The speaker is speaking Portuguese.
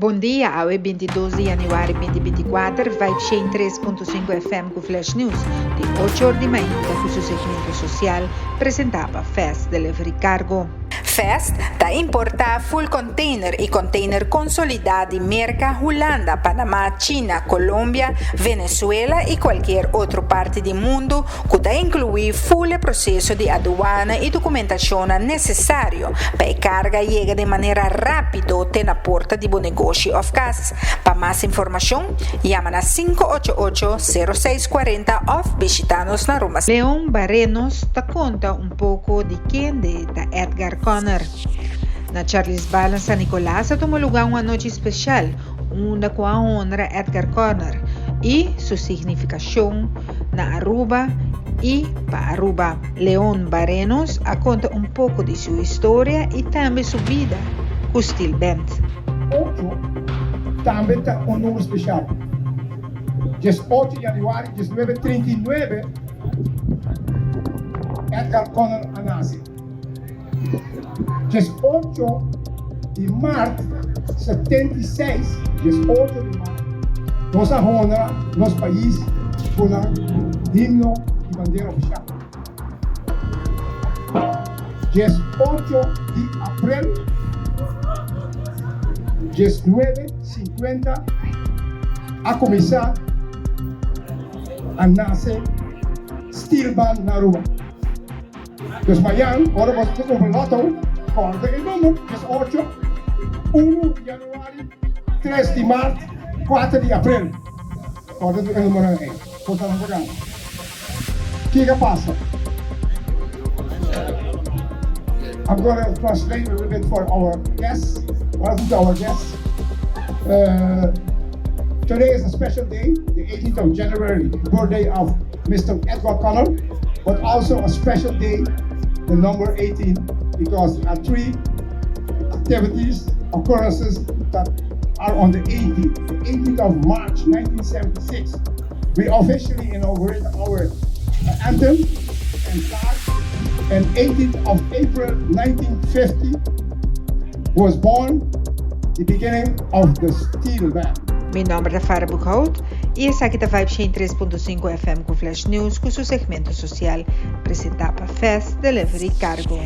Bom dia, hoje é 22 de januário de 2024, vai em 3.5 FM com Flash News, de 8 horas de manhã, com o segmento social, apresentava Fast Delivery Cargo. Fast está importar full container e container consolidado de merca Holanda, Panamá, China, Colômbia, Venezuela e qualquer outra parte do mundo que está incluir full processo de aduana e documentação necessário para a carga chegue de maneira rápida até na porta de bom negócio of casa. Para mais informação, chama na 588-0640 ou visita-nos na Roma. Berrenos conta pouco de quem é Edgar Connor. Na Charles Bala San Nicolás tomou lugar uma noite especial, onde com a honra Edgar Connor e sua significação na Aruba e para Aruba. Berrenos conta pouco de sua história e também sua vida com o Steel Band. Também está nome especial. Dia 8 de janeiro de 1939, Edgar Connor nasceu. Dia 8 de março de 76, dia 8 de março, nossa honra, nosso país, com o himno e bandeira oficial. Dia 8 de abril, dia 9:50, a começar a nascer Steel Band na Aruba. Dus amanhã, agora você tem um loto, corta o número, 18, 1 de janeiro, 3 de março, 4 de abril. Corta o número aí, corta o número. O que passa? I'm going to translate a little bit for our guests. Welcome to our guests. Today is a special day, the 18th of January, birthday of Mr. Edgar Connor, but also a special day, the number 18, because there are 3 activities, occurrences that are on the 18th. The 18th of March 1976, we officially inaugurated our anthem and flag, and 18th of April 1950 was born the beginning of the Steel Band. Meu nome é Farah Buchhout e essa aqui vai em 3.5 FM com Flash News com seu segmento social apresentado para Fast Delivery Cargo.